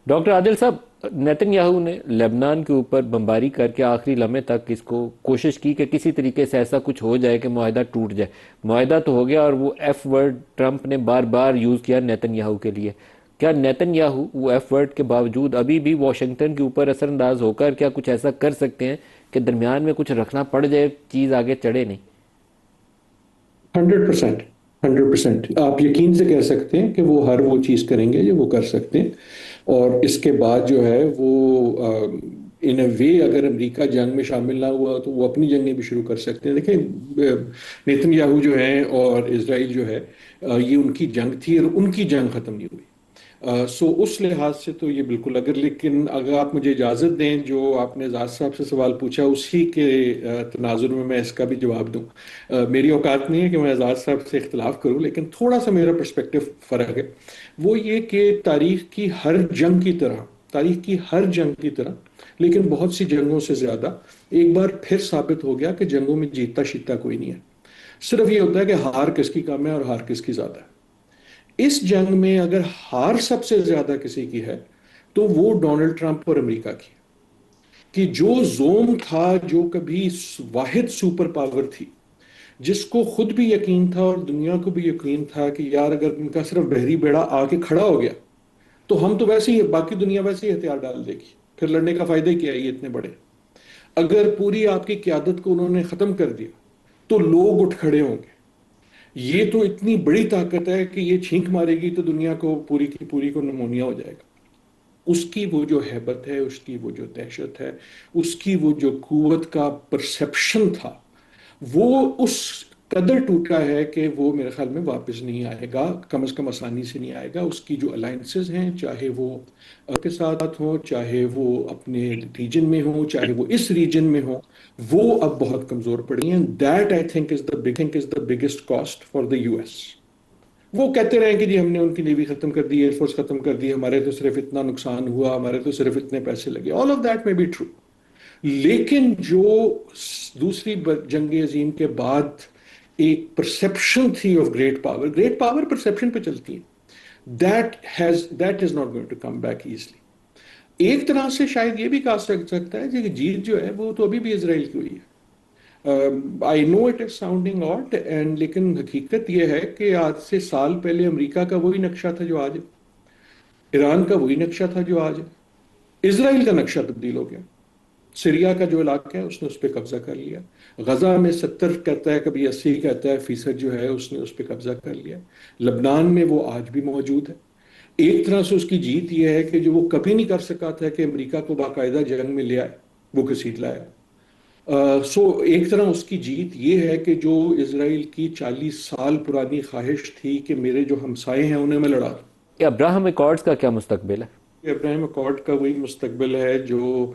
Doctor عادل صاحب، Nitin Yahoo نے لبنان کے اوپر بمباری کر کے آخری لمحے تک اس کو کوشش کی کہ کسی طریقے سے ایسا کچھ ہو جائے کہ معاہدہ ٹوٹ جائے. معاہدہ تو ہو گیا اور وہ ایف ورڈ ٹرمپ نے بار بار یوز کیا نیتن یاہو کے لیے. کیا نیتن یاہو وہ ایف ورڈ کے باوجود ابھی بھی واشنگٹن کے اوپر اثر انداز ہو کر کیا کچھ ایسا کر سکتے ہیں کہ درمیان میں کچھ رکھنا پڑ جائے، چیز آگے چڑھے نہیں؟ 100%. 100% آپ یقین سے کہہ سکتے ہیں کہ وہ ہر وہ چیز کریں گے جو وہ کر سکتے ہیں. اور اس کے بعد جو ہے وہ ان اے وے اگر امریکہ جنگ میں شامل نہ ہوا تو وہ اپنی جنگیں بھی شروع کر سکتے ہیں. دیکھیں، نیتن یاہو جو ہیں اور اسرائیل جو ہے، یہ ان کی جنگ تھی اور ان کی جنگ ختم نہیں ہوئی. سو اس لحاظ سے تو یہ بالکل، لیکن اگر آپ مجھے اجازت دیں، جو آپ نے زاد صاحب سے سوال پوچھا اسی کے تناظر میں اس کا بھی جواب دوں. میری اوقات نہیں ہے کہ میں اعزاز صاحب سے اختلاف کروں، لیکن تھوڑا سا میرا پرسپیکٹو فرق ہے. وہ یہ کہ تاریخ کی ہر جنگ کی طرح لیکن بہت سی جنگوں سے زیادہ ایک بار پھر ثابت ہو گیا کہ جنگوں میں جیتتا شیتتا کوئی نہیں ہے. صرف یہ ہوتا ہے کہ ہار کس کی کم ہے اور ہار کس کی زیادہ ہے. اس جنگ میں اگر ہار سب سے زیادہ کسی کی ہے تو وہ ڈونلڈ ٹرمپ اور امریکہ کی. کہ جو زوم تھا، جو کبھی واحد سپر پاور تھی، جس کو خود بھی یقین تھا اور دنیا کو بھی یقین تھا کہ یار اگر ان کا صرف بحری بیڑا آ کے کھڑا ہو گیا تو ہم تو ویسے ہی، باقی دنیا ویسے ہی ہتھیار ڈال دے گی، پھر لڑنے کا فائدہ ہی کیا ہے یہ اتنے بڑے. اگر پوری آپ کی قیادت کو انہوں نے ختم کر دیا تو لوگ اٹھ کھڑے ہوں گے. یہ تو اتنی بڑی طاقت ہے کہ یہ چھینک مارے گی تو دنیا کو پوری کی پوری کو نمونیا ہو جائے گا. اس کی وہ جو ہیبت ہے، اس کی وہ جو دہشت ہے، اس کی وہ جو قوت کا پرسپشن تھا، وہ اس قدر ٹوٹا ہے کہ وہ میرے خیال میں واپس نہیں آئے گا، کم از کم آسانی سے نہیں آئے گا. اس کی جو الائنسز ہیں، چاہے وہ کے ساتھ ہوں، چاہے وہ اپنے ریجن میں ہوں، چاہے وہ اس ریجن میں ہوں، وہ اب بہت کمزور پڑی ہیں. That I think is the biggest cost for the U S. وہ کہتے رہے کہ جی ہم نے ان کی نیوی ختم کر دی، ایئر فورس ختم کر دی، ہمارے تو صرف اتنا نقصان ہوا، ہمارے تو صرف اتنے پیسے لگے. آل آف دیٹ میں بی ٹرو، لیکن جو دوسری جنگ عظیم کے بعد ایک پرسپشن تھی آف گریٹ پاور پرسپشن پہ چلتی ہے. That is not going to come back easily. ایک طرح سے شاید یہ بھی کہا سکتا ہے کہ جیت جو ہے وہ تو ابھی بھی اسرائیل کی ہوئی ہے. I know it is sounding odd اینڈ، لیکن حقیقت یہ ہے کہ آج سے سال پہلے امریکہ کا وہی نقشہ تھا جو آج ہے، ایران کا وہی نقشہ تھا جو آج ہے. اسرائیل کا نقشہ تبدیل ہو گیا. سیریا کا جو علاقہ ہے اس نے اس پہ قبضہ کر لیا. غزہ میں 70 کہتا ہے، کبھی 80 کہتا ہے فیصد جو ہے اس نے اس پہ قبضہ کر لیا. لبنان میں وہ آج بھی موجود ہے. ایک طرح سے اس کی جیت یہ ہے کہ جو وہ کبھی نہیں کر سکا تھا کہ امریکہ کو باقاعدہ جنگ میں لے آئے، وہ گھسیٹ لایا. سو ایک طرح اس کی جیت یہ ہے کہ جو اسرائیل کی 40 سال پرانی خواہش تھی کہ میرے جو ہمسائے ہیں انہیں میں لڑا دوں. کہ ابراہم ایکارڈز کا کیا مستقبل ہے؟ ابراہیم اکارڈ کا وہی مستقبل ہے جو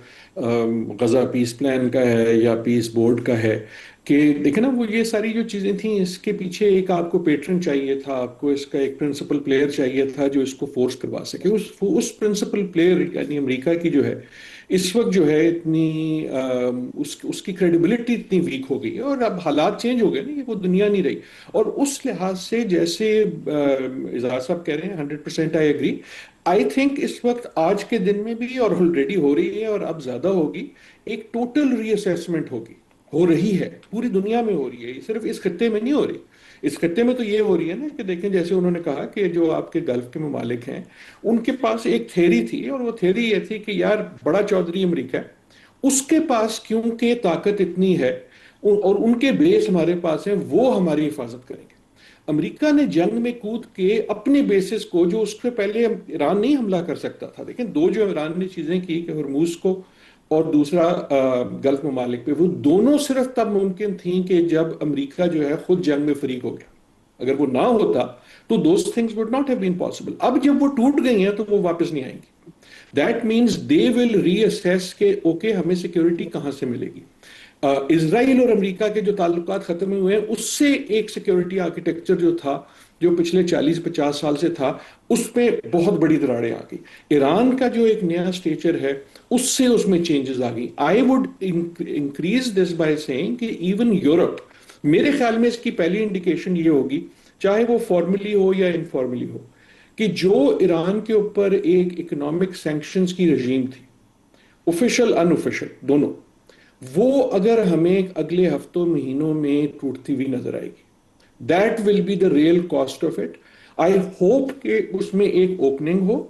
غزہ پیس پلان کا ہے یا پیس بورڈ کا ہے. کہ دیکھیں نا، وہ یہ ساری جو چیزیں تھیں اس کے پیچھے ایک آپ کو پیٹرن چاہیے تھا، آپ کو اس کا ایک پرنسپل پلیئر چاہیے تھا جو اس کو فورس کروا سکے. اس پرنسپل پلیئر یعنی امریکہ کی جو ہے اس وقت جو ہے اتنی اس کی کریڈیبلٹی اتنی ویک ہو گئی ہے. اور اب حالات چینج ہو گئے نا، وہ دنیا نہیں رہی. اور اس لحاظ سے جیسے اعزاز صاحب کہہ رہے ہیں 100% آئی ایگری. آئی تھنک اس وقت آج کے دن میں بھی، اور آلریڈی ہو رہی ہے اور اب زیادہ ہوگی، ایک ٹوٹل ری اسیسمنٹ ہوگی، ہو رہی ہے، پوری دنیا میں ہو رہی ہے. یہ صرف اس خطے میں نہیں ہو رہی. اس خطے میں تو یہ ہو رہی ہے نا کہ دیکھیں، جیسے انہوں نے کہا کہ جو آپ کے گلف کے ممالک ہیں ان کے پاس ایک تھیری تھی، اور وہ تھیری یہ تھی کہ یار بڑا چودھری امریکہ ہے، اس کے پاس کیونکہ طاقت اتنی ہے اور ان کے بیس ہمارے پاس ہیں، وہ ہماری حفاظت کریں گے. امریکہ نے جنگ میں کود کے اپنے بیسز کو، جو اس سے پہلے ایران نہیں حملہ کر سکتا تھا، لیکن دو جو ایران نے چیزیں کی کہ ہرموز کو اور دوسرا گلف ممالک پہ، وہ دونوں صرف تب ممکن تھیں کہ جب امریکہ جو ہے خود جنگ میں فریق ہو گیا. اگر وہ نہ ہوتا تو those things would not have been possible. اب جب وہ ٹوٹ گئی ہیں تو وہ واپس نہیں آئیں گی. That means they will reassess کہ اوکے ہمیں سیکیورٹی کہاں سے ملے گی. اسرائیل اور امریکہ کے جو تعلقات ختم ہوئے ہیں اس سے ایک سیکیورٹی آرکیٹیکچر جو تھا، جو پچھلے 40-50 سال سے تھا، اس پہ بہت بڑی دراڑیں آ گئی. ایران کا جو ایک نیا اسٹیچر ہے اس میں چینجز آ گئی. I would increase this by saying کہ ایون یورپ، میرے خیال میں اس کی پہلی انڈیکیشن یہ ہوگی، چاہے وہ فارملی ہو یا انفارملی ہو، کہ جو ایران کے اوپر ایک اکنامک سینکشنز کی رجیم تھی، آفیشل ان آفیشل دونوں، وہ اگر ہمیں اگلے ہفتوں مہینوں میں ٹوٹتی ہوئی نظر آئے گی، that will be the real cost of it. I hope کہ اس میں ایک اوپننگ ہو.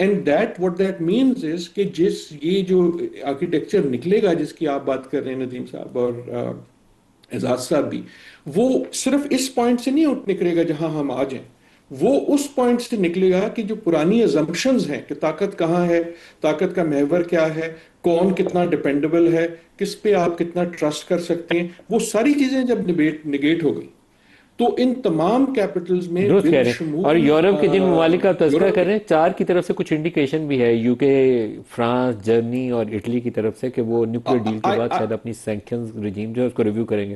And that what that means is کہ یہ جو آرکیٹیکچر نکلے گا جس کی آپ بات کر رہے ہیں ندیم صاحب اور اعزاز صاحب بھی، وہ صرف اس پوائنٹ سے نہیں نکلے گا جہاں ہم آ جائیں، وہ اس پوائنٹ سے نکلے گا کہ جو پرانی ازمپشنز ہیں کہ طاقت کہاں ہے، طاقت کا محور کیا ہے، کون کتنا ڈیپینڈیبل ہے، کس پہ آپ کتنا ٹرسٹ کر سکتے ہیں، وہ ساری چیزیں جب نگیٹ ہو گئی تو ان تمام کیپٹلز میں درست کہہ رہے ہیں. اور بالشمول یورپ کے جن ممالک کا تذکرہ یورپ کر کے. رہے ہیں، 4 کی طرف سے کچھ انڈیکیشن بھی ہے، یو کے، فرانس، جرمنی اور اٹلی کی طرف سے، کہ وہ نیوکلیر ڈیل کے بعد شاید اپنی سینکشنز رجیم جو ہے اس کو ریویو کریں گے.